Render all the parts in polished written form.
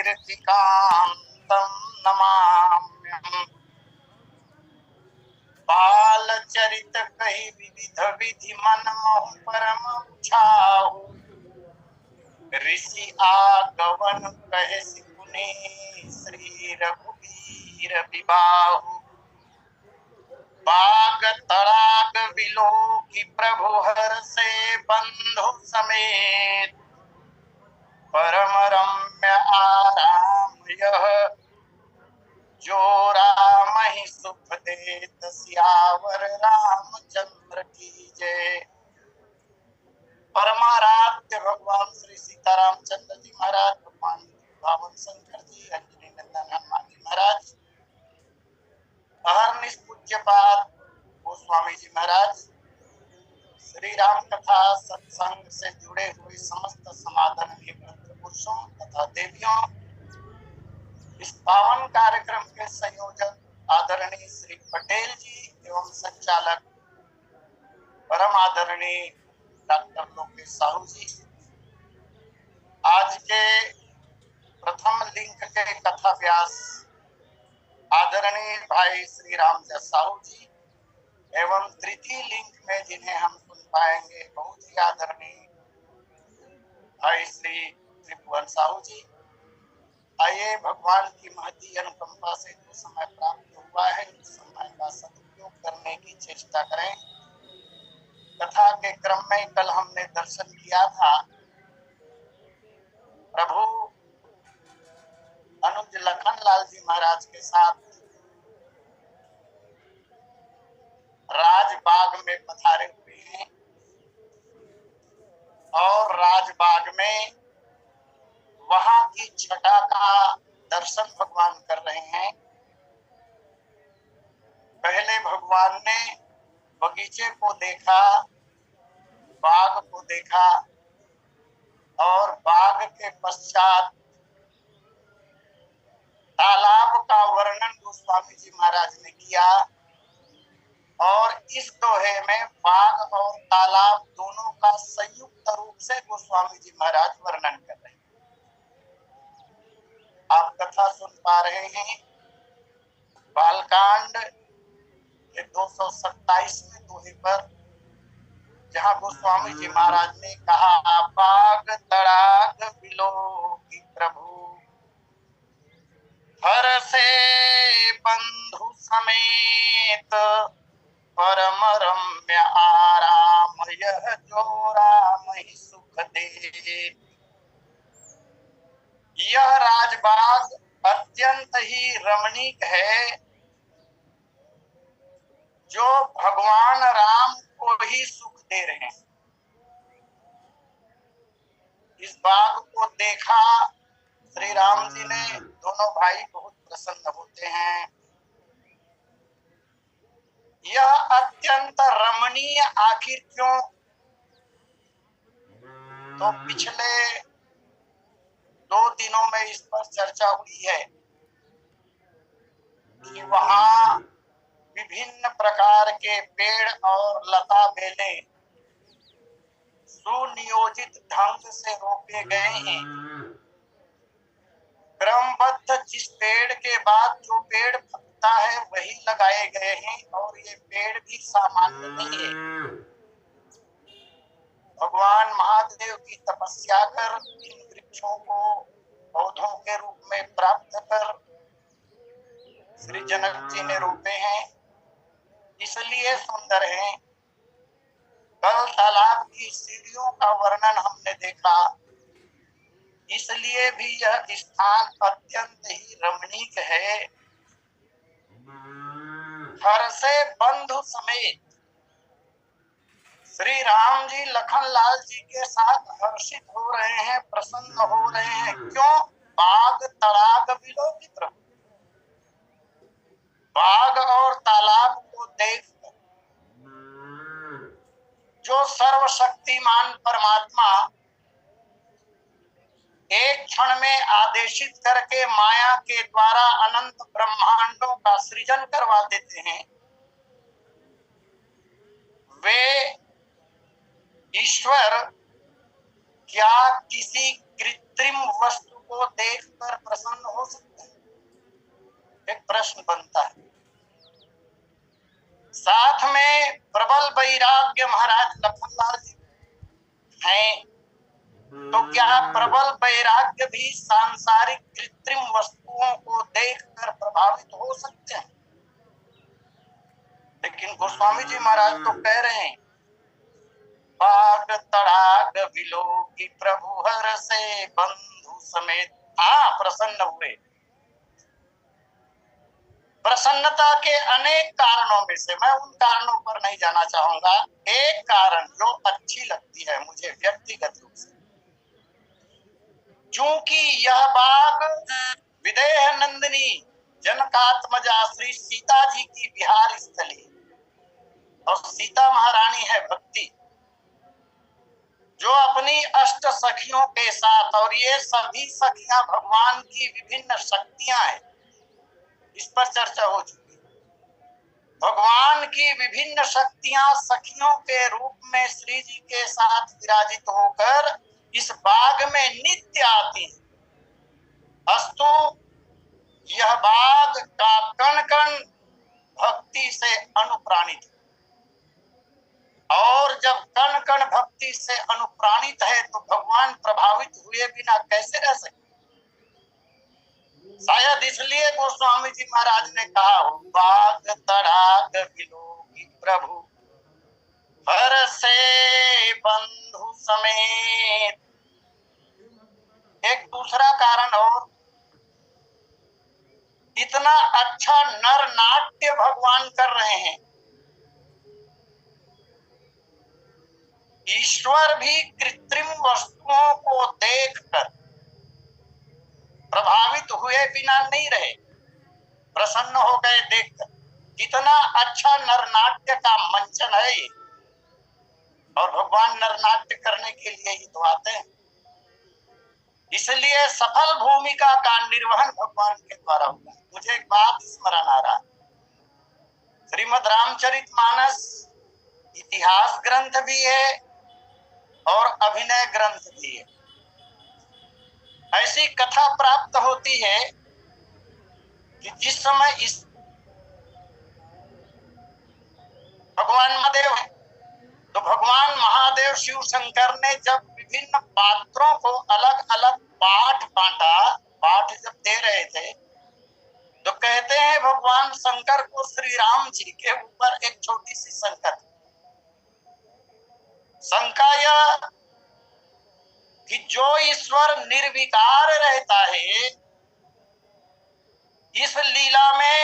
कीर्तिकान्तं नमाम्यहम्। बालचरित कहि विविध विधि मन मोह परम उछाहु। ऋषि आगवन कहे सिकुने श्री रघुवीर विबाहु। बाग तड़ाग बिलो की प्रभु हर से बंधु समेत। परम रम्य आराम यह जो राम ही सुख देत। सियावर रामचंद्र की जय। परमाराध्य भगवान श्री सीतारामचंद्र जी महाराज, भगवान बावन शंकर जी, अंजनी नंदन हनुमान जी महाराज, अहरनिश पूज्यपाद गोस्वामी जी महाराज, श्री राम कथा सत्संग से जुड़े हुए समस्त समादरणीय पुरुषों तथा देवियों, इस पावन कार्यक्रम के संयोजक आदरणीय श्री पटेल जी एवं संचालक परम आदरणीय डॉक्टर लोकेश साहू जी, आज के प्रथम लिंक के कथा व्यास आदरणीय भाई श्री राम साहू जी एवं तृतीय लिंक में जिन्हें हम सुन पाएंगे बहुत ही आदरणीय भाई श्री त्रिभुवन साहू जी। आइए भगवान की महती अनुकंपा से जो समय प्राप्त हुआ है उस समय का सदुपयोग करने की चेष्टा करें। कथा के क्रम में कल हमने दर्शन किया था प्रभु अनुज लखन लाल जी महाराज के साथ राजबाग में पधारे हुए हैं और राजबाग में वहां की छटा का दर्शन भगवान कर रहे हैं। पहले भगवान ने बगीचे को देखा, बाग को देखा और बाग के पश्चात तालाब का वर्णन गोस्वामी जी महाराज ने किया और इस दोहे में बाग और तालाब दोनों का संयुक्त रूप से गोस्वामी जी महाराज वर्णन कर रहे हैं। आप कथा सुन पा रहे हैं बालकांड के 227वें दोहे पर, जहां गोस्वामी जी महाराज ने कहा बाग तड़ाग बिलो की प्रभु हर से बंधु समेत। परम रम्य आराम यह जो राम ही सुख दे। यह राजबाग अत्यंत ही रमणीक है जो भगवान राम को ही सुख दे रहे हैं। इस बाग को देखा श्री राम जी ने, दोनों भाई बहुत प्रसन्न होते हैं। यह अत्यंत रमणीय आखिर क्यों? तो पिछले 2 दिनों में इस पर चर्चा हुई है कि वहां विभिन्न प्रकार के पेड़ और लता बेलें सुनियोजित ढंग से रोपे गए हैं। क्रमबद्ध जिस पेड़ के बाद जो पेड़ फलता है वही लगाए गए हैं और ये पेड़ भी सामान्य नहीं है। भगवान महादेव की तपस्या कर इन वृक्षों को पौधों के रूप में प्राप्त कर श्री जनक जी ने रोपे हैं, इसलिए सुंदर हैं। कल तालाब की सीढ़ियों का वर्णन हमने देखा, इसलिए भी यह स्थान अत्यंत ही रमणीक है। हर से बंधु समेत श्री राम जी लखन लाल जी के साथ हर्षित हो रहे हैं, प्रसन्न हो रहे हैं। क्यों? बाग तड़ाग बिलो की तरफ, बाग और तालाब को देख जो सर्वशक्तिमान परमात्मा एक क्षण में आदेशित करके माया के द्वारा अनंत ब्रह्मांडों का सृजन करवा देते हैं, वे ईश्वर क्या किसी कृत्रिम वस्तु को देखकर प्रसन्न हो सकते हैं? एक प्रश्न बनता है। साथ में प्रबल वैराग्य महाराज लखनलाल जी हैं, तो क्या प्रबल वैराग्य भी सांसारिक कृत्रिम वस्तुओं को देखकर प्रभावित हो सकते हैं? लेकिन गोस्वामी जी महाराज तो कह रहे हैं, बाग तड़ाग विलोकी प्रभु हर से बंधु समेत। हाँ, प्रसन्न हुए। प्रसन्नता के अनेक कारणों में से मैं उन कारणों पर नहीं जाना चाहूंगा। एक कारण जो अच्छी लगती है मुझे व्यक्तिगत रूप से, चूंकि यह बाग विदेह नंदिनी जनकात्मजा श्री सीता जी की विहार स्थली और सीता महारानी है भक्ति, जो अपनी अष्ट सखियों के साथ, और ये सभी सखियां भगवान की विभिन्न शक्तियां हैं, इस पर चर्चा हो चुकी है। भगवान की विभिन्न शक्तियां सखियों के रूप में श्री जी के साथ विराजित होकर इस बाग में नित्य आती हैं। अस्तु यह बाग का कण कण भक्ति से अनुप्राणित है, और जब कण कण भक्ति से अनुप्राणित है तो भगवान प्रभावित हुए बिना कैसे रह सकते? शायद इसलिए गोस्वामी जी महाराज ने कहा, बाग तड़ाग विलोकी प्रभु हर से बंधु समेत। एक दूसरा कारण और, इतना अच्छा नर नाट्य भगवान कर रहे हैं, ईश्वर भी कृत्रिम वस्तुओं को देखकर प्रभावित हुए बिना नहीं रहे, प्रसन्न हो गए देखकर। कितना अच्छा नरनाट्य का मंचन है ये, और भगवान नरनाट्य करने के लिए ही तो आते हैं। इसलिए सफल भूमिका का निर्वहन भगवान के द्वारा होगा। मुझे एक बात स्मरण आ रहा है, श्रीमद् रामचरितमानस इतिहास ग्रंथ भी है और अभिनय ग्रंथ भी है। ऐसी कथा प्राप्त होती है कि जिस समय इस भगवान महादेव है, तो भगवान महादेव शिव शंकर ने जब विभिन्न पात्रों को अलग अलग पाठ बांटा, पाठ जब दे रहे थे, तो कहते हैं भगवान शंकर को श्री राम जी के ऊपर एक छोटी सी शंका यह कि जो ईश्वर निर्विकार रहता है, इस लीला में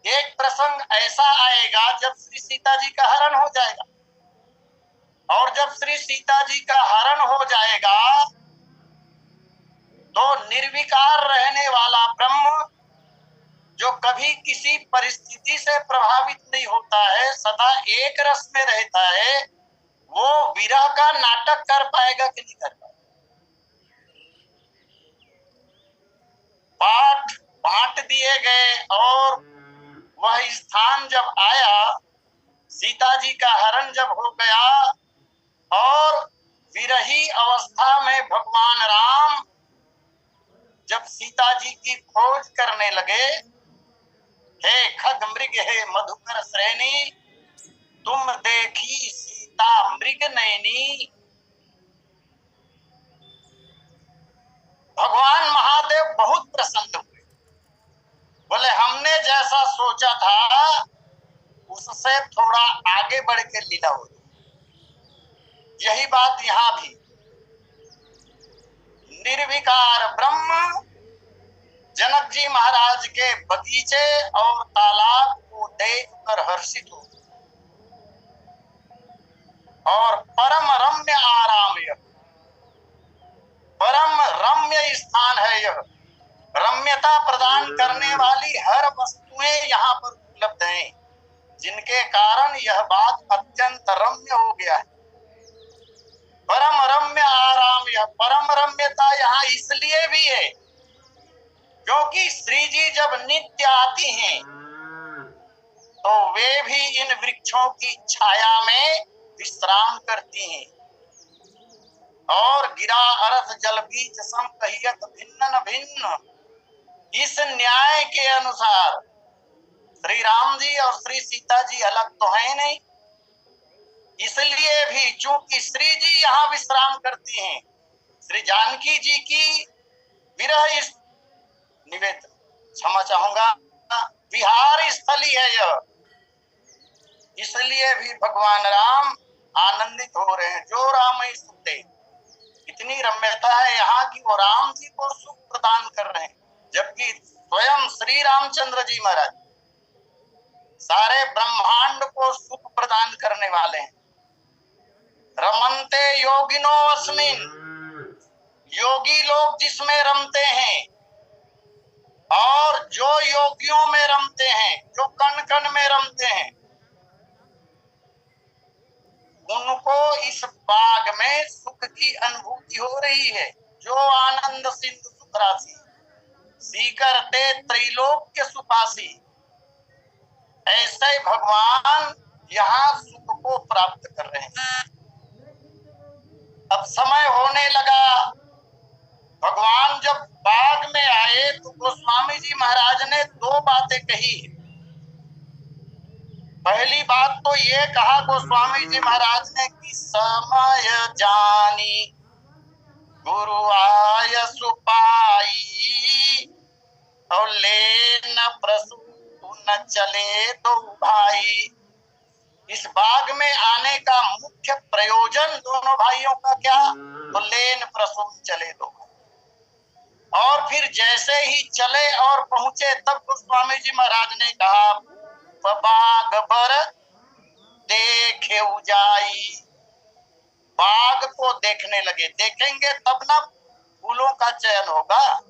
एक प्रसंग ऐसा आएगा जब श्री सीता जी का हरण हो जाएगा, और जब श्री सीता जी का हरण हो जाएगा तो निर्विकार रहने वाला ब्रह्म, जो कभी किसी परिस्थिति से प्रभावित नहीं होता है, सदा एक रस में रहता है, वो विरह का नाटक कर पाएगा कि नहीं कर पाएगा? पाठ बांट दिए गए और वह स्थान जब आया, सीता जी का हरण जब हो गया और विरही अवस्था में भगवान राम जब सीता जी की खोज करने लगे, हे खग मृग हे मधुकर श्रेणी, तुम देखी सीता मृग नयनी। भगवान महादेव बहुत प्रसन्न हुए, बोले हमने जैसा सोचा था उससे थोड़ा आगे बढ़ के लीला हो। यही बात यहाँ भी, निर्विकार ब्रह्म जनक जी महाराज के बगीचे और तालाब को देखकर हर्षित हो, और परम रम्य आराम, यह परम रम्य स्थान है, यह रम्यता प्रदान करने वाली हर वस्तुएं यहाँ पर उपलब्ध हैं, जिनके कारण यह बात अत्यंत रम्य हो गया है। परम रम्य आराम, यह परम रम्यता यहाँ इसलिए भी है क्योंकि श्री जी जब नित्य आती हैं तो वे भी इन वृक्षों की छाया में विश्राम करती हैं। और गिरा अरथ जल बीज सम कहियत भिन्न भिन्न। इस न्याय के अनुसार श्री राम जी और श्री सीता जी अलग तो है नहीं, इसलिए भी चूंकि श्री जी यहाँ विश्राम करती हैं, श्री जानकी जी की विरह निवेदन, क्षमा चाहूंगा, विहार स्थली है यह, इसलिए भी भगवान राम आनंदित हो रहे हैं। जो राम सुते, इतनी रम्यता है यहाँ की, वो राम जी को सुख प्रदान कर रहे हैं, जबकि स्वयं श्री रामचंद्र जी महाराज सारे ब्रह्मांड को सुख प्रदान करने वाले हैं। रमनते योगिनो अस्मिन, योगी लोग जिसमें रमते हैं, और जो योगियों में रमते हैं, जो कण कण में रमते हैं, उनको इस बाग में सुख की अनुभूति हो रही है। जो आनंद सिंधु सुख राशि, सीकरते त्रैलोक्य सुपासी, ऐसे भगवान यहाँ सुख को प्राप्त कर रहे हैं। अब समय होने लगा, भगवान जब बाग में आए तो गोस्वामी जी महाराज ने दो बातें कही। पहली बात तो ये कहा गोस्वामी जी महाराज ने कि समय जानी गुरु आय सुपाई, और ले न प्रसून न चले दो भाई। इस बाग में आने का मुख्य प्रयोजन दोनों भाइयों का क्या? तो लेन प्रसून चले दो। और फिर जैसे ही चले और पहुंचे, तब गोस्वामी जी महाराज ने कहा बाग पर देखे उजाई, बाग को देखने लगे। देखेंगे तब ना फूलों का चयन होगा।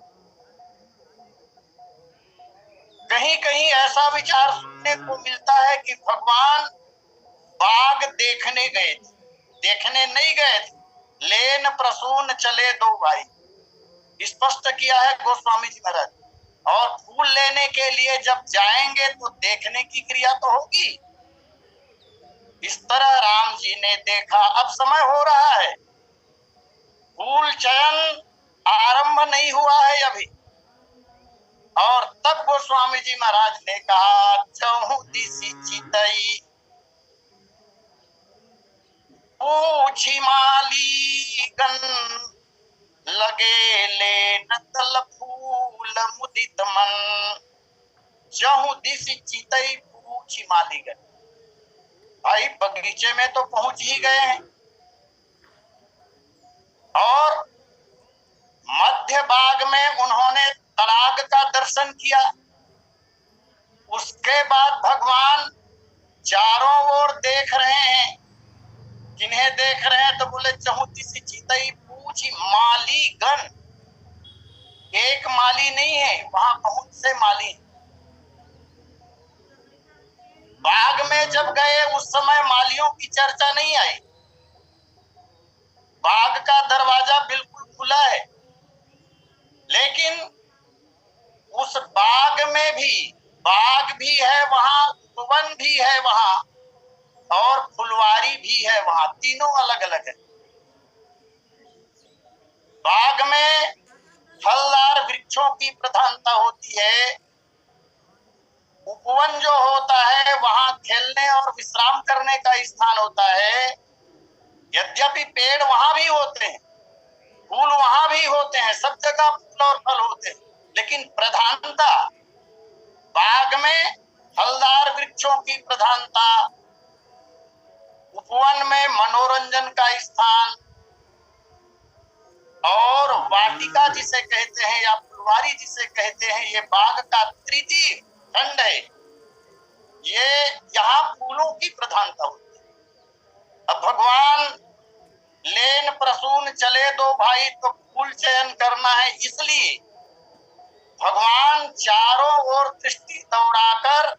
कहीं कहीं ऐसा विचार सुनने को मिलता है कि भगवान बाग देखने गए थे, देखने नहीं गए थे, लेन प्रसून चले दो भाई, स्पष्ट किया है गोस्वामी जी महाराज। और फूल लेने के लिए जब जाएंगे तो देखने की क्रिया तो होगी। इस तरह राम जी ने देखा। अब समय हो रहा है, फूल चयन आरंभ नहीं हुआ है अभी। और तब गोस्वामी जी महाराज ने कहा चहु दिशि चितई पूछी माली गन, लगे ले नतल फूल मुदित मन। चहु दिशि चितई पूछी माली गन, भाई बगीचे में तो पहुंच ही गए हैं, और मध्य बाग में उन्होंने तड़ाग का दर्शन किया। उसके बाद भगवान चारों ओर देख रहे हैं। किन्हें देख रहे हैं? तो बोले चहु दिशि चितई पूछी माली गण। एक माली नहीं है, वहां बहुत से माली। बाग में जब गए उस समय मालियों की चर्चा नहीं आई। बाग का दरवाजा बिल्कुल खुला है, लेकिन उस बाग में भी, बाग भी है वहां, उपवन भी है वहां, और फुलवारी भी है वहां, तीनों अलग अलग है। बाग में फलदार वृक्षों की प्रधानता होती है। उपवन जो होता है वहां खेलने और विश्राम करने का स्थान होता है। यद्यपि पेड़ वहां भी होते हैं, फूल वहां भी होते हैं, सब जगह फूल और फल होते हैं, लेकिन प्रधानता बाग में फलदार वृक्षों की प्रधानता, उपवन में मनोरंजन का स्थान, और वाटिका जिसे कहते हैं या फुलवारी जिसे कहते हैं, ये बाग का तृतीय खंड है। ये यहाँ फूलों की प्रधानता होती है। अब भगवान लेन प्रसून चले दो भाई, तो फूल चयन करना है, इसलिए भगवान चारों ओर दृष्टि दौड़ाकर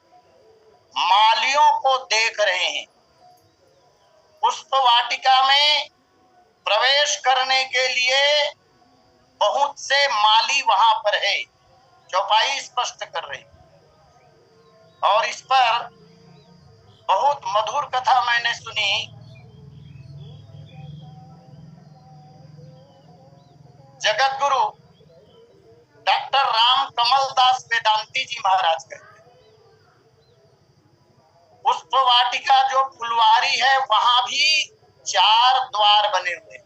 मालियों को देख रहे हैं। पुष्प वाटिका में प्रवेश करने के लिए बहुत से माली वहां पर है। चौपाई स्पष्ट कर रही, और इस पर बहुत मधुर कथा मैंने सुनी। जगत गुरु डॉक्टर राम कमल दास वेदांती जी महाराज कहते हैं, पुष्प वाटिका जो फुलवारी है वहां भी 4 द्वार बने हुए।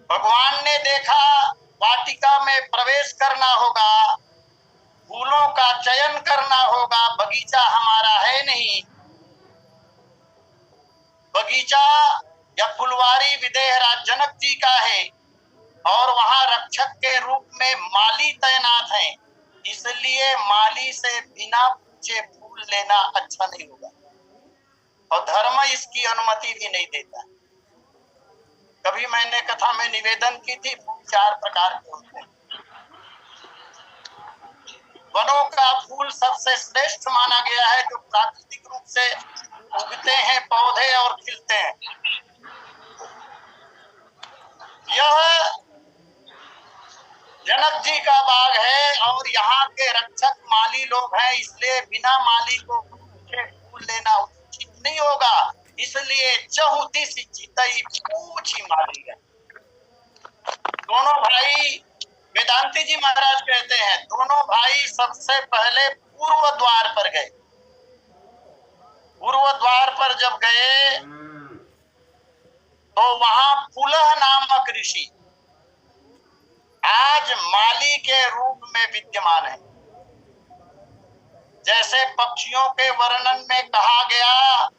भगवान ने देखा वाटिका में प्रवेश करना होगा, फूलों का चयन करना होगा, बगीचा हमारा है नहीं, बगीचा या फुलवारी विदेहराज जनक जी का है और वहां रक्षक के रूप में माली तैनात हैं, इसलिए माली से बिना पूछे फूल लेना अच्छा नहीं होगा और धर्म इसकी अनुमति भी नहीं देता। कभी मैंने कथा में निवेदन की थी, फूल 4 प्रकार के होते हैं। वनों का फूल सबसे श्रेष्ठ माना गया है, जो प्राकृतिक रूप से उगते हैं पौधे और खिलते हैं। यह जनक जी का बाग है और यहाँ के रक्षक माली लोग हैं, इसलिए बिना माली को फूल लेना उचित नहीं होगा, इसलिए चहुती सी चितई पूछी माली है। दोनों भाई वेदांती जी महाराज कहते हैं, दोनों भाई सबसे पहले पूर्व द्वार पर गए। पूर्व द्वार पर जब गए तो वहां पुलह नामक ऋषि आज माली के रूप में विद्यमान है। जैसे पक्षियों के वर्णन में कहा गया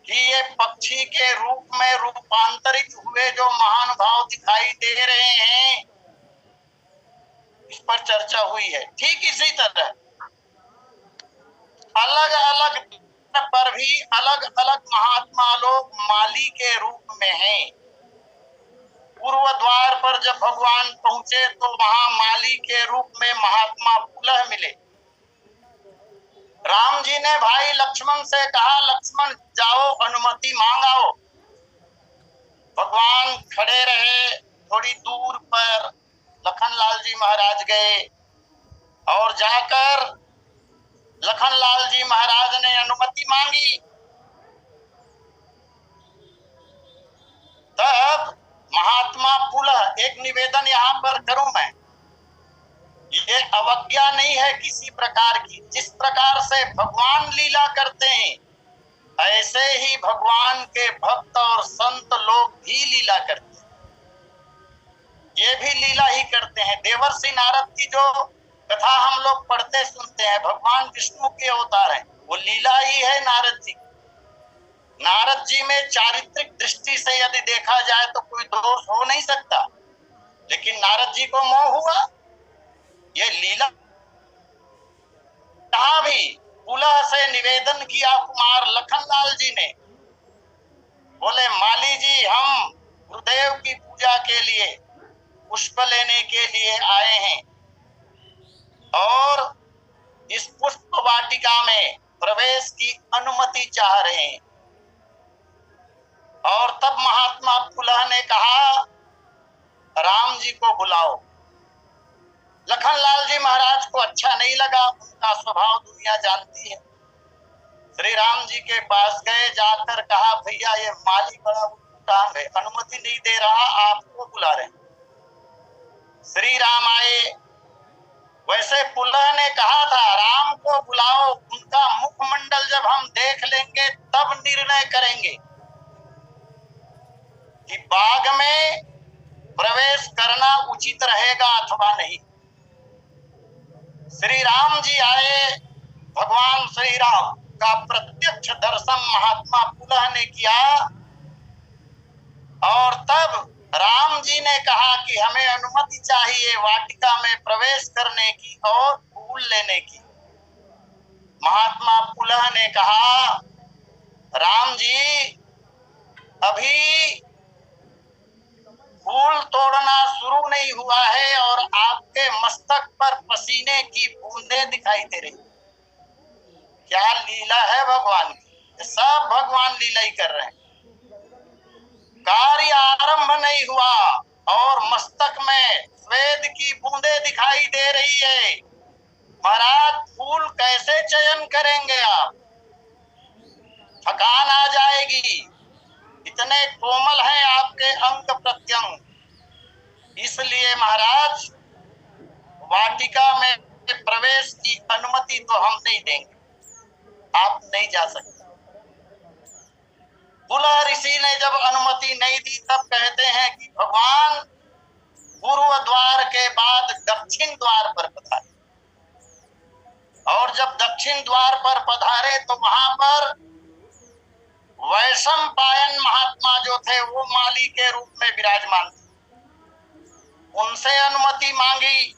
कि ये पक्षी के रूप में रूपांतरित हुए जो महानुभाव दिखाई दे रहे हैं, इस पर चर्चा हुई है। ठीक इसी तरह अलग अलग पर भी अलग अलग महात्मा लोग माली के रूप में हैं। पूर्व द्वार पर जब भगवान पहुंचे तो वहां माली के रूप में महात्मा पुलह मिले। राम जी ने भाई लक्ष्मण से कहा, लक्ष्मण जाओ अनुमति मांगाओ। भगवान खड़े रहे। थोड़ी दूर पर लखनलाल जी महाराज गए और जाकर लखनलाल जी महाराज ने अनुमति मांगी। तब महात्मा पुलह, एक निवेदन यहाँ पर करूं मैं, ये अवज्ञा नहीं है किसी प्रकार की। जिस प्रकार से भगवान लीला करते हैं, ऐसे ही भगवान के भक्त और संत लोग भी लीला करते हैं। ये भी लीला ही करते हैं। देवर्षि नारद की जो कथा हम लोग पढ़ते सुनते हैं, भगवान विष्णु के अवतार हैं, वो लीला ही है नारद जी। नारद जी में चारित्रिक दृष्टि से यदि देखा जाए तो कोई दोष हो नहीं सकता, लेकिन नारद जी को मोह हुआ, ये लीला। कहा भी पुलह से निवेदन किया कुमार लखनलाल जी ने, बोले माली जी हम गुरुदेव की पूजा के लिए पुष्प लेने के लिए आए हैं और इस पुष्प वाटिका में प्रवेश की अनुमति चाह रहे हैं। और तब महात्मा पुलह ने कहा, राम जी को बुलाओ। लखनलाल जी महाराज को अच्छा नहीं लगा, उनका स्वभाव दुनिया जानती है। श्री राम जी के पास गए, जाकर कहा, भैया ये माली बड़ा टांग है, अनुमति नहीं दे रहा, आपको बुला रहे। श्री राम आए। वैसे पुलह ने कहा था राम को बुलाओ, उनका मुखमंडल जब हम देख लेंगे तब निर्णय करेंगे कि बाग में प्रवेश करना उचित रहेगा अथवा नहीं। श्री राम जी आए। भगवान श्री राम का प्रत्यक्ष दर्शन महात्मा पुलह ने किया और तब राम जी ने कहा कि हमें अनुमति चाहिए वाटिका में प्रवेश करने की और फूल लेने की। महात्मा पुलह ने कहा, राम जी अभी फूल तोड़ना शुरू नहीं हुआ है और आपके मस्तक पर पसीने की बूंदें दिखाई दे रही। क्या लीला है भगवान की, सब भगवान लीला ही कर रहे हैं। कार्य आरंभ नहीं हुआ और मस्तक में स्वेद की बूंदें दिखाई दे रही है। महाराज फूल कैसे चयन करेंगे आप, थकान आ जाएगी। इतने कोमल हैं आपके अंग प्रत्यंग, इसलिए महाराज वाटिका में प्रवेश की अनुमति तो हम नहीं देंगे, आप नहीं जा सकते। पुलह ऋषि ने जब अनुमति नहीं दी तब कहते हैं कि भगवान पूर्व द्वार के बाद दक्षिण द्वार पर पधारे, और जब दक्षिण द्वार पर पधारे तो वहां पर वैशंपायन महात्मा जो थे वो माली के रूप में विराजमान थे। उनसे अनुमति मांगी।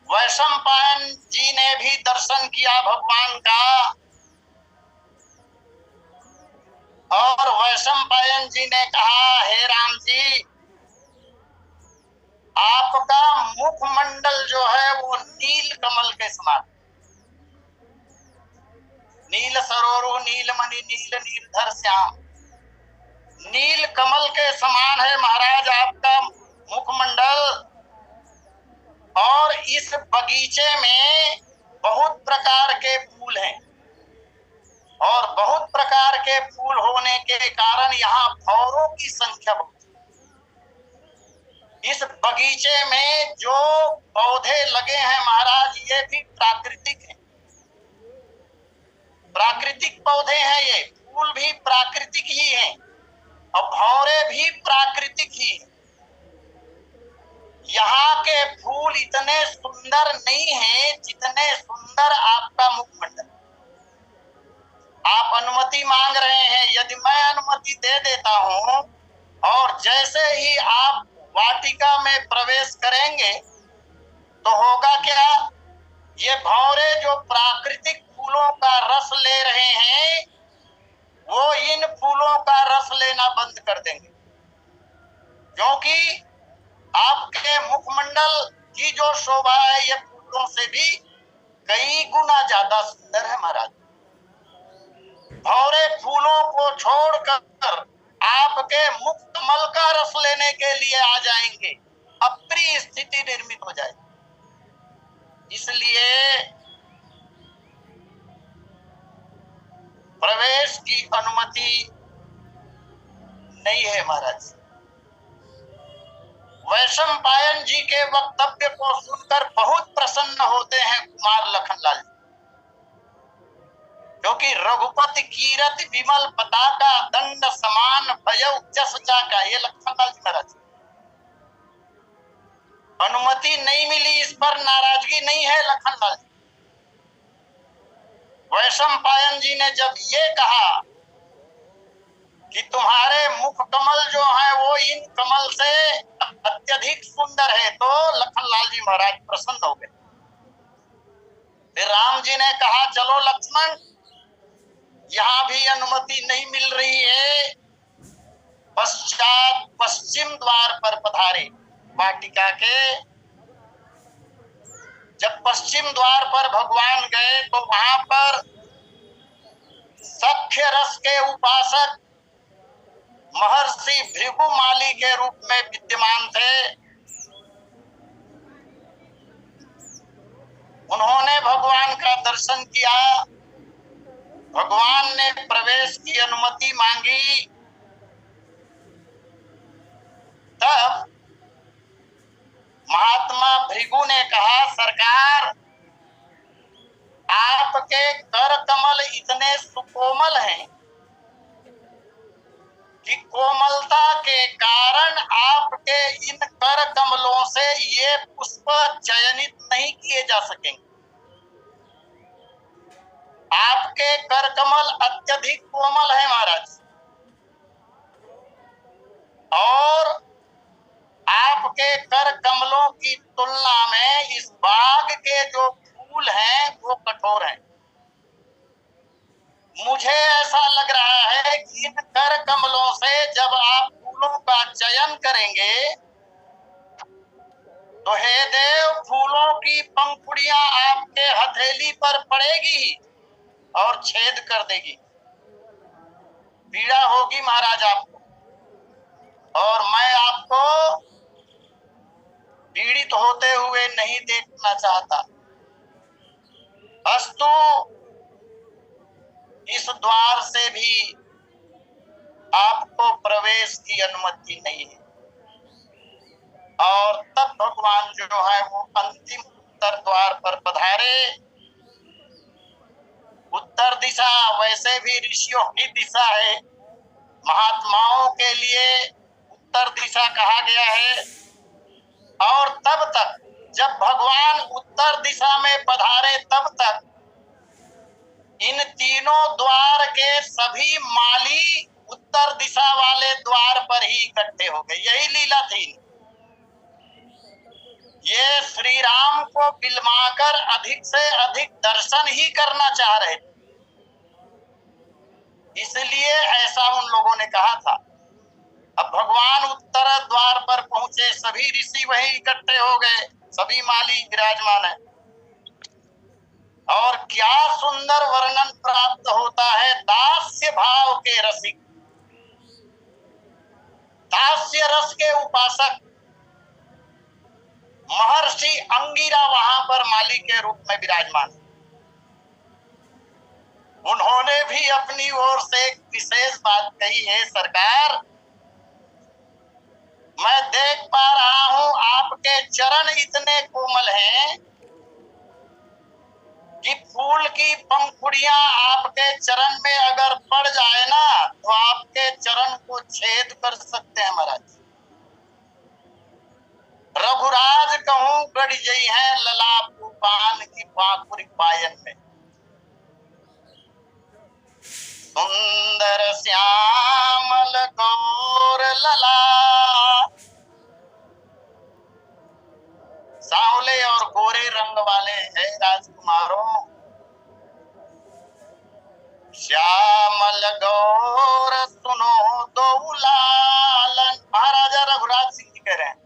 वैशंपायन जी ने भी दर्शन किया भगवान का, और वैशंपायन जी ने कहा, हे राम जी, आपका मुखमंडल जो है वो नील कमल के समान, नील सरोरु नीलमणि नील नीलधर श्याम, नील कमल के समान है महाराज आपका मुखमंडल। और इस बगीचे में बहुत प्रकार के फूल हैं, और बहुत प्रकार के फूल होने के कारण यहाँ भौरों की संख्या बहुत है। इस बगीचे में जो पौधे लगे हैं महाराज ये भी प्राकृतिक हैं, प्राकृतिक पौधे हैं, ये फूल भी प्राकृतिक ही हैं और भौरे भी प्राकृतिक ही हैं। यहाँ के फूल इतने सुंदर नहीं हैं जितने सुंदर आपका मुखमंडल। आप अनुमति मांग रहे हैं, यदि मैं अनुमति दे देता हूं और जैसे ही आप वाटिका में प्रवेश करेंगे तो होगा क्या, ये भौरे जो प्राकृतिक फूलों का रस ले रहे हैं वो इन फूलों का रस लेना बंद कर देंगे, क्योंकि आपके मुखमंडल की जो शोभा है ये फूलों से भी कई गुना ज्यादा सुंदर है महाराज। भौरे फूलों को छोड़कर आपके मुख कमल का रस लेने के लिए आ जाएंगे, अप्रिय स्थिति निर्मित हो जाएगी। इसलिए प्रवेश की अनुमति नहीं है महाराज। वैशंपायन जी के वक्तव्य को सुनकर बहुत प्रसन्न होते हैं कुमार लखनलाल जी, क्योंकि रघुपति कीरत विमल पताका दंड समान भयउ जस जाका, ये लखनलाल जी महाराज। अनुमति नहीं मिली इस पर नाराजगी नहीं है लखनलाल जी। वैशंपायन जी ने जब ये कहा कि तुम्हारे मुख कमल जो है वो इन कमल से अत्यधिक सुंदर है, तो लखनलाल जी महाराज प्रसन्न हो गए। फिर राम जी ने कहा, चलो लक्ष्मण, यहाँ भी अनुमति नहीं मिल रही है, पश्चात पश्चिम द्वार पर पधारे वाटिका के। जब पश्चिम द्वार पर भगवान गए तो वहां पर सख्य रस के उपासक महर्षि भृगुमाली के रूप में विद्यमान थे। उन्होंने भगवान का दर्शन किया, भगवान ने प्रवेश की अनुमति मांगी। तब महात्मा भृगु ने कहा, सरकार, आपके कर कमल इतने सुकोमल हैं कि कोमलता के कारण आपके इन कर कमलों से ये पुष्प चयनित नहीं किए जा सकेंगे। आपके कर कमल अत्यधिक कोमल है महाराज, और आपके कर कमलों की तुलना में इस बाग के जो फूल हैं वो कठोर हैं। मुझे ऐसा लग रहा है कि इन कर कमलों से जब आप फूलों का चयन करेंगे तो हे देव, फूलों की पंखुड़ियां आपके हथेली पर पड़ेगी और छेद कर देगी, पीड़ा होगी महाराज आपको, और मैं आपको पीड़ित होते हुए नहीं देखना चाहता। अस्तु, इस द्वार से भी आपको प्रवेश की अनुमति नहीं है। और तब भगवान जो है वो अंतिम उत्तर द्वार पर पधारे। उत्तर दिशा वैसे भी ऋषियों की दिशा है, महात्माओं के लिए उत्तर दिशा कहा गया है। और तब तक जब भगवान उत्तर दिशा में पधारे तब तक इन तीनों द्वार के सभी माली उत्तर दिशा वाले द्वार पर ही इकट्ठे हो गए। यही लीला थी। ये श्री राम को बिलमाकर अधिक से अधिक दर्शन ही करना चाह रहे थे, इसलिए ऐसा उन लोगों ने कहा था। अब भगवान उत्तर द्वार पर पहुंचे, सभी ऋषि वहीं इकट्ठे हो गए, सभी माली विराजमान है। और क्या सुंदर वर्णन प्राप्त होता है दास्य भाव के रसिक, दास्य रस के उपासक महर्षि अंगिरा वहां पर माली के रूप में विराजमान। उन्होंने भी अपनी ओर से एक विशेष बात कही है, सरकार मैं देख पा रहा हूं आपके चरण इतने कोमल हैं कि फूल की पंखुड़ियां आपके चरण में अगर पड़ जाए ना तो आपके चरण को छेद कर सकते हैं महाराज। रघुराज कहूं गड़ गई है ललाप पान की पाकुर पायन में। सुंदर श्यामल गौर लला, सांवले और गोरे रंग वाले हैं राजकुमारों। श्यामल गौर सुनो दो लालन, महाराजा रघुराज सिंह जी कह रहे हैं।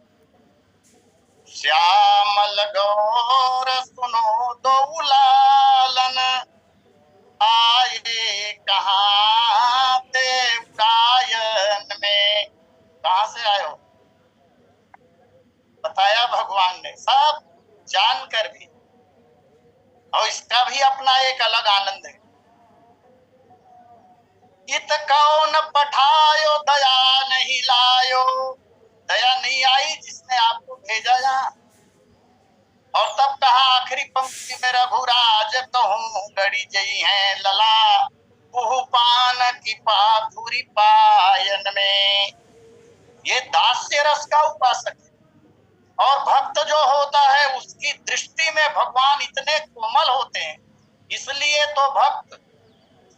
श्यामल गौर सुनो दो लालन, आए कहाँ देव गायन में। कहां से आए हो बताया भगवान ने, सब जानकर भी। और इसका भी अपना एक अलग आनंद है। इत कौन पठायो दया नहीं लायो, दया नहीं आई जिसने आपको भेजा यहाँ। और तब कहा आखिरी पंक्ति में रघुराज कहूं गड़ी जई है लला, पान की पाखुरी पायन में। ये दास्य रस का उपासक है। और भक्त जो होता है उसकी दृष्टि में भगवान इतने कोमल होते हैं, इसलिए तो भक्त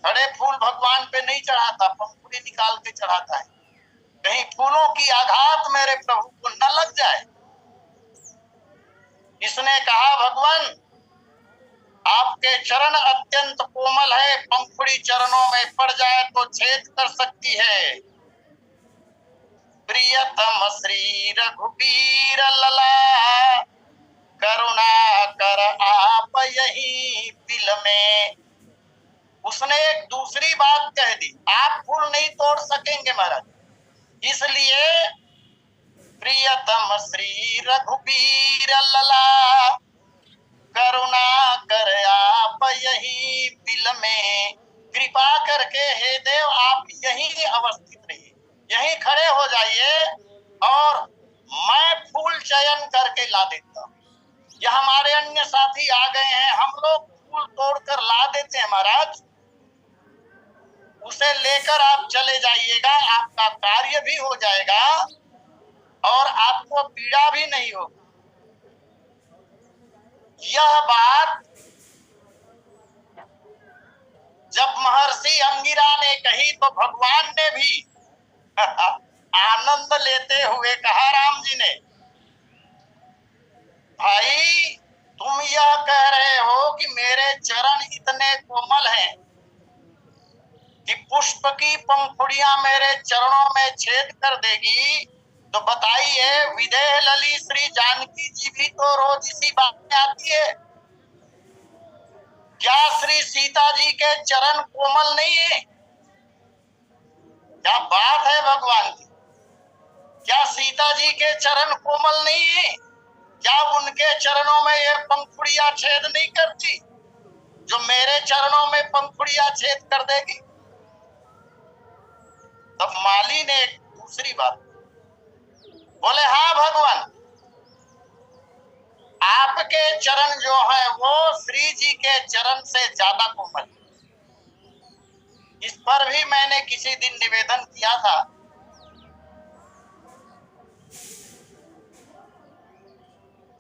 खड़े फूल भगवान पे नहीं चढ़ाता, पंखुड़ी निकाल के चढ़ाता है, कहीं फूलों की आघात मेरे प्रभु को न लग जाए। इसने कहा भगवान आपके चरण अत्यंत कोमल है, पंखुड़ी चरणों में पड़ जाए तो छेद कर सकती है। प्रियतम श्री रघुबीर लला, करुणा कर आप यही दिल में। उसने एक दूसरी बात कह दी, आप फूल नहीं तोड़ सकेंगे महाराज, इसलिए प्रियतम श्री रघुबीर लला, करुणा कर आप यही दिल में। कृपा करके हे देव आप यही अवस्थित रहिए, यही खड़े हो जाइए और मैं फूल चयन करके ला देता हूँ। ये हमारे अन्य साथी आ गए हैं, हम लोग फूल तोड़कर ला देते हैं महाराज, उसे लेकर आप चले जाइएगा, आपका कार्य भी हो जाएगा और आपको पीड़ा भी नहीं होगी। यह बात जब महर्षि अंगिरा ने कही तो भगवान ने भी आनंद लेते हुए कहा, राम जी ने, भाई तुम यह कह रहे हो कि मेरे चरण इतने कोमल हैं कि पुष्प की पंखुड़ियां मेरे चरणों में छेद कर देगी, तो बताइए विदेह लली श्री जानकी जी भी तो रोज इसी बात में आती है। क्या श्री सीता जी के चरण कोमल नहीं है? क्या बात है भगवान की, क्या सीता जी के चरण कोमल नहीं है? क्या उनके चरणों में ये पंखुड़ियां छेद नहीं करती जो मेरे चरणों में पंखुड़ियां छेद कर देगी? तब माली ने एक दूसरी बात बोले, हाँ भगवान, आपके चरण जो है वो श्री जी के चरण से ज्यादा कोमल। इस पर भी मैंने किसी दिन निवेदन किया था।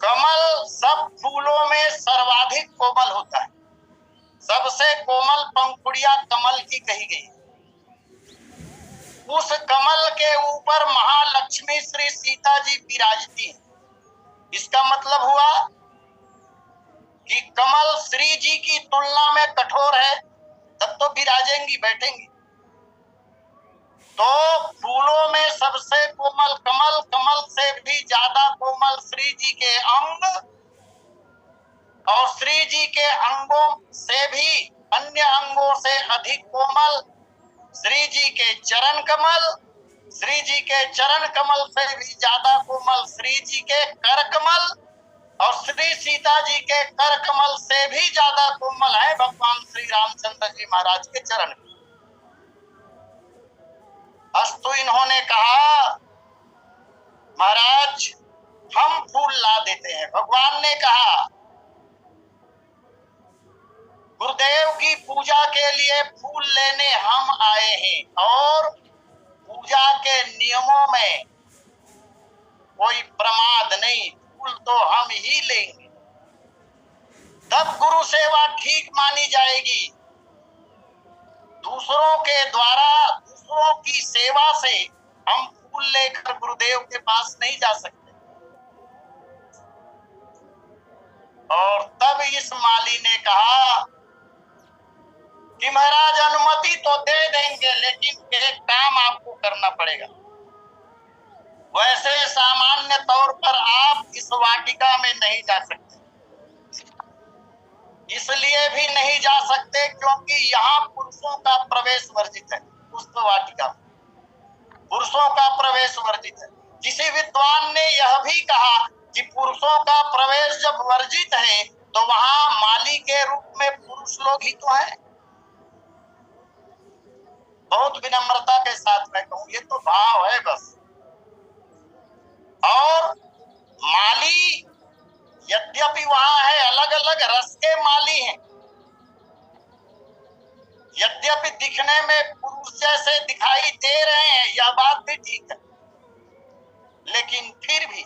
कमल सब फूलों में सर्वाधिक कोमल होता है। सबसे कोमल पंखुड़िया कमल की कही गई। उस कमल के ऊपर महालक्ष्मी श्री सीता जी विराजती है। इसका मतलब हुआ कि कमल श्री जी की तुलना में कठोर है, तब तो विराजेंगी, बैठेंगी। तो फूलों में सबसे कोमल कमल, कमल से भी ज्यादा कोमल श्री जी के अंग, और श्री जी के अंगों से भी अन्य अंगों से अधिक कोमल श्री जी के चरण कमल, श्री जी के चरण कमल से भी ज्यादा कोमल श्री जी के कर कमल, और श्री सीता जी के कर कमल से भी ज्यादा कोमल है भगवान श्री रामचंद्र जी महाराज के चरण। अस्तु इन्होंने कहा, महाराज हम फूल ला देते हैं। भगवान ने कहा, गुरुदेव की पूजा के लिए फूल लेने हम आए हैं, और पूजा के नियमों में कोई प्रमाद नहीं, फूल तो हम ही लेंगे, तब गुरु सेवा ठीक मानी जाएगी। दूसरों के द्वारा, दूसरों की सेवा से हम फूल लेकर गुरुदेव के पास नहीं जा सकते। और तब इस माली ने कहा कि महाराज अनुमति तो दे देंगे, लेकिन एक काम आपको करना पड़ेगा। वैसे सामान्य तौर पर आप इस वाटिका में नहीं जा सकते। इसलिए भी नहीं जा सकते क्योंकि यहाँ पुरुषों का प्रवेश वर्जित है। पुष्प वाटिका में पुरुषों का प्रवेश वर्जित है। किसी विद्वान ने यह भी कहा कि पुरुषों का प्रवेश जब वर्जित है तो वहां माली के रूप में पुरुष लोग ही तो हैं। बहुत विनम्रता के साथ मैं कहूं, ये तो भाव है बस। और माली यद्यपि वहां है, अलग अलग रस के माली हैं, यद्यपि दिखने में पुरुष जैसे दिखाई दे रहे हैं, यह बात भी ठीक है, लेकिन फिर भी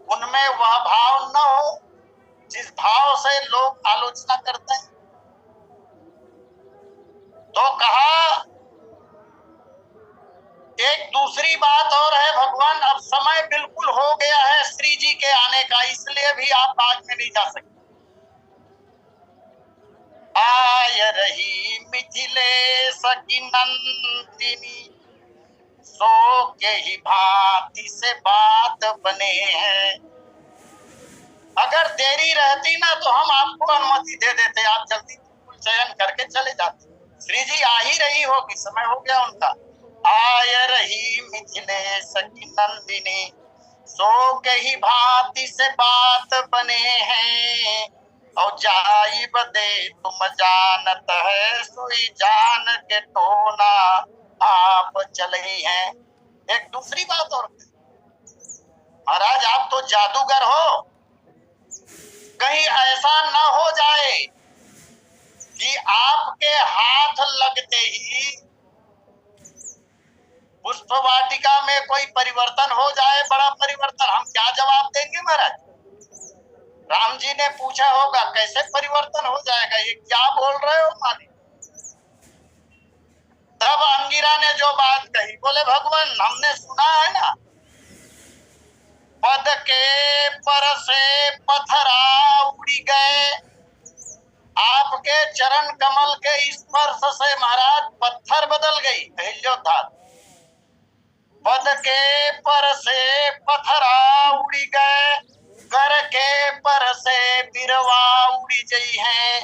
उनमें वह भाव न हो जिस भाव से लोग आलोचना करते हैं। तो कहा, एक दूसरी बात और है भगवान, अब समय बिल्कुल हो गया है श्री जी के आने का, इसलिए भी आप आज में नहीं जा सकते। आय रही मिथिलेश की नंदिनी, सो के ही भांति से बात बने हैं। अगर देरी रहती ना तो हम आपको अनुमति दे देते, आप जल्दी बिल्कुल चयन करके चले जाते। श्री जी आ ही रही होगी, समय हो गया उनका। आय रही मिथिलेश की नंदिनी, सो के ही भांति से बात बने हैं। और जाई बदे तुम जानत है, सोई जान के टोना आप चले हैं। एक दूसरी बात और, महाराज आप तो जादूगर हो, कहीं ऐसा न हो जाए कि आपके हाथ लगते ही पुष्प वाटिका में कोई परिवर्तन हो जाए, बड़ा परिवर्तन। हम क्या जवाब देंगे महाराज? राम जी ने पूछा होगा कैसे परिवर्तन हो जाएगा, ये क्या बोल रहे हो मालिक? तब अंगिरा ने जो बात कही, बोले भगवान हमने सुना है ना, पद के पर से पत्थरा उड़ी गए। आपके चरण कमल के स्पर्श से महाराज पत्थर बदल गई, अहिल्योद्धार। पद के पर से पत्थरा उड़ी गए, कर के पर से बिरवा उड़ी गई है।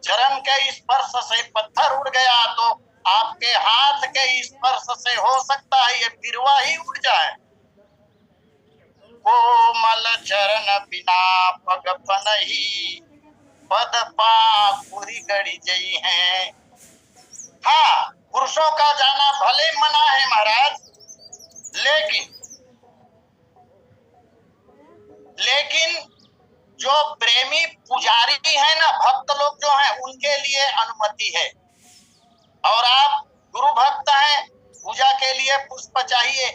चरण के स्पर्श से पत्थर उड़ गया तो आपके हाथ के स्पर्श से हो सकता है ये बिरवा ही उड़ जाए। कोमल चरण बिना पग पनही, पद पापुरी गड़ी जई है। हाँ, पुरुषों का जाना भले मना है महाराज, लेकिन जो प्रेमी पुजारी है ना, भक्त लोग जो हैं, उनके लिए अनुमति है। और आप गुरु भक्त हैं, पूजा के लिए पुष्प चाहिए,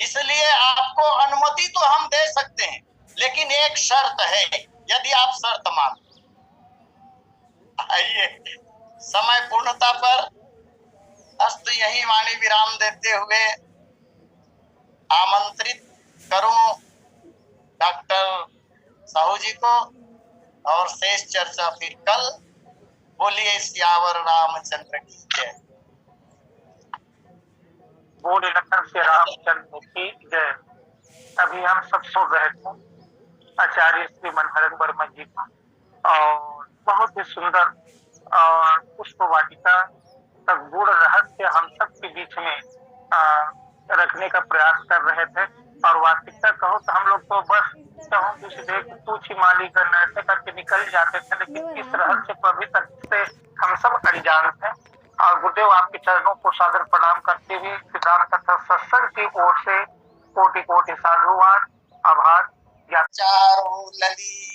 इसलिए आपको अनुमति तो हम दे सकते हैं, लेकिन एक शर्त है, यदि आप शर्त मानते। आइए, समय पूर्णता पर अस्त यही वाणी विराम देते हुए आमंत्रित करूं डॉक्टर साहू जी को, और शेष चर्चा फिर कल। बोलिए सियावर रामचंद्र की जय। बोल लखन से रामचंद्र की जय। अभी हम सब सुन रहे थे आचार्य श्री मनहरन वर्मा जी का, और बहुत ही सुंदर और पुष्प वाटिका का गूढ़ रहस्य हम सब के बीच में रखने का प्रयास कर रहे थे। और वास्तविकता कहो तो हम लोग तो बस पूछी मालीगण ऐसे करके निकल जाते थे, लेकिन इस रहस्य को अभी तक से हम सब अनजान थे। और गुरुदेव आपके चरणों को सादर प्रणाम करते हुए सिद्धांत कथा सत्संग की ओर से कोटि कोटि साधुवाद आभार। चारों लली